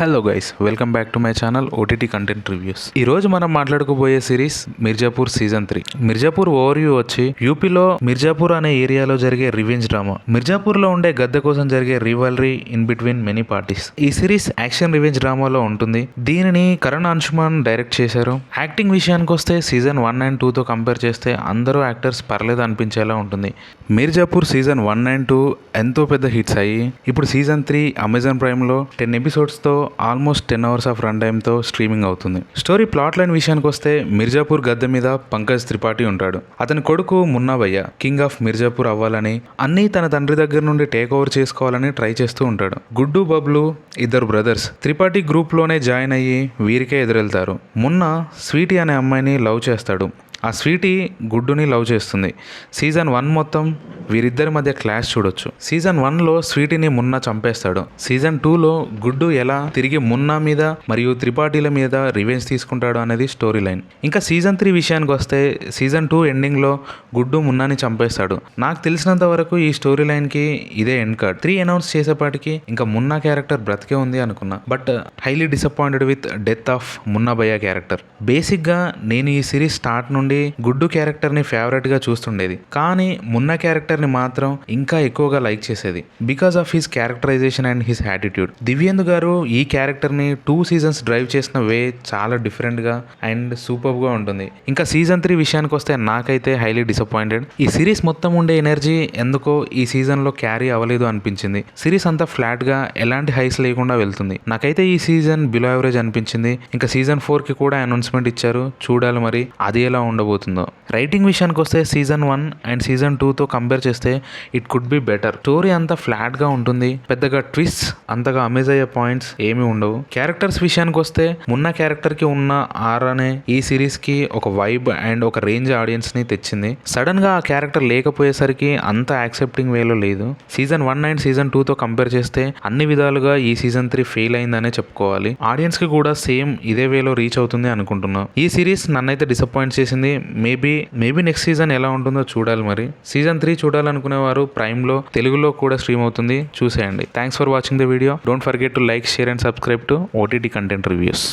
Hello guys, welcome back to my channel OTT content reviews. ఈ రోజు మనం మాట్లాడుకోబోయే series Mirzapur season 3. Mirzapur overview వచ్చి యూపీలో మిర్జాపూర్ అనే ఏరియాలో జరిగే రివెంజ్ డ్రామా, మిర్జాపూర్లో ఉండే గద్దె కోసం జరిగే రివల్రీ ఇన్ బిట్వీన్ మెనీ పార్టీస్. ఈ సిరీస్ యాక్షన్ రివెంజ్ డ్రామాలో ఉంటుంది. దీనిని కరణ్ అంశుమాన్ డైరెక్ట్ చేశారు. యాక్టింగ్ విషయానికి వస్తే సీజన్ 1 and 2తో కంపేర్ చేస్తే అందరూ యాక్టర్స్ పర్లేదు అనిపించేలా ఉంటుంది. మిర్జాపూర్ సీజన్ 1 and 2 ఎంతో పెద్ద హిట్స్ అయ్యి ఇప్పుడు సీజన్ 3 అమెజాన్ ప్రైమ్లో 10 ఎపిసోడ్స్తో ఆల్మోస్ట్ 10 hours ఆఫ్ రన్ టైమ్తో స్ట్రీమింగ్ అవుతుంది. స్టోరీ ప్లాట్ లైన్ విషయానికి వస్తే మిర్జాపూర్ గద్దె మీద పంకజ్ త్రిపాఠి ఉంటాడు. అతని కొడుకు మున్నా భయ్య కింగ్ ఆఫ్ మిర్జాపూర్ అవ్వాలని, అన్నీ తన తండ్రి దగ్గర నుండి టేక్ ఓవర్ చేసుకోవాలని ట్రై చేస్తూ ఉంటాడు. గుడ్డు బబ్లు ఇద్దరు బ్రదర్స్ త్రిపాఠి గ్రూప్లోనే జాయిన్ అయ్యి వీరికే ఎదురెళ్తారు. మున్నా స్వీటీ అనే అమ్మాయిని లవ్ చేస్తాడు. ఆ స్వీటీ గుడ్డుని లవ్ చేస్తుంది. సీజన్ 1 మొత్తం వీరిద్దరి మధ్య క్లాష్ చూడొచ్చు. సీజన్ 1లో స్వీటీని మున్నా చంపేస్తాడు. సీజన్ 2లో గుడ్డు ఎలా తిరిగి మున్నా మీద మరియు త్రిపాఠిల మీద రివెంజ్ తీసుకుంటాడు అనేది స్టోరీ లైన్. ఇంకా సీజన్ 3 విషయానికి వస్తే సీజన్ 2 ఎండింగ్లో గుడ్డు మున్నాని చంపేస్తాడు. నాకు తెలిసినంత వరకు ఈ స్టోరీ లైన్కి ఇదే ఎండ్ కార్డ్. 3 అనౌన్స్ చేసేపాటికి ఇంకా మున్నా క్యారెక్టర్ బ్రతికే ఉంది అనుకున్నా. But highly disappointed with death of Munna భయ్య క్యారెక్టర్. బేసిక్గా నేను ఈ సిరీస్ స్టార్ట్ నుండి గుడ్డు క్యారెక్టర్ని ఫేవరెట్గా చూస్తుండేది, కానీ మున్నా క్యారెక్టర్ని మాత్రం ఇంకా ఎక్కువగా లైక్ చేసేది because of his characterisation and his attitude. Divyendu గారు ఈ క్యారెక్టర్ని 2 seasons డ్రైవ్ చేసిన వే చాలా డిఫరెంట్గా అండ్ సూపర్గా ఉంటుంది. ఇంకా సీజన్ 3 విషయానికి వస్తే నాకైతే హైలీ డిసప్పాయింటెడ్. ఈ సిరీస్ మొత్తం ఉండే ఎనర్జీ ఎందుకో ఈ సీజన్లో క్యారీ అవ్వలేదు అనిపించింది. సిరీస్ అంతా ఫ్లాట్గా ఎలాంటి హైస్ లేకుండా వెళ్తుంది. నాకైతే ఈ సీజన్ బిలో యావరేజ్ అనిపించింది. ఇంకా సీజన్ 4కి కూడా అనౌన్స్మెంట్ ఇచ్చారు, చూడాలి మరి అది ఎలా ఉండబోతుందో. రైటింగ్ విషయానికి వస్తే సీజన్ 1 అండ్ సీజన్ 2తో కంపేర్ చేస్తే it could be better. Story అంతా ఫ్లాట్గా ఉంటుంది. పెద్దగా ట్విస్ట్ అంతగా అమేజ్ అయ్యే పాయింట్స్ ఏమీ ఉండవు. క్యారెక్టర్స్ విషయానికి వస్తే మున్నా క్యారెక్టర్కి ఉన్న ఆర్ అనే ఈ సిరీస్కి ఒక వైబ్ అండ్ ఒక రేంజ్ ఆడియన్స్ని తెచ్చింది. సడన్గా ఆ క్యారెక్టర్ లేకపోయేసరికి అంత యాక్సెప్టింగ్ వేలో లేదు. సీజన్ 1 అండ్ సీజన్ 2తో కంపేర్ చేస్తే అన్ని విధాలుగా ఈ సీజన్ 3 ఫెయిల్ అయిందనే చెప్పుకోవాలి. ఆడియన్స్కి కూడా సేమ్ ఇదే వేలో రీచ్ అవుతుంది అనుకుంటున్నాం. ఈ సిరీస్ నన్నైతే డిసప్పాయింట్ చేసింది. మేబీ నెక్స్ట్ సీజన్ ఎలా ఉంటుందో చూడాలి మరి. సీజన్ 3 చూడాలనుకునేవారు ప్రైమ్లో తెలుగులో కూడా స్ట్రీమ్ అవుతుంది, చూసేయండి. Thanks for watching the video. Don't forget to like, share and subscribe to OTT content reviews.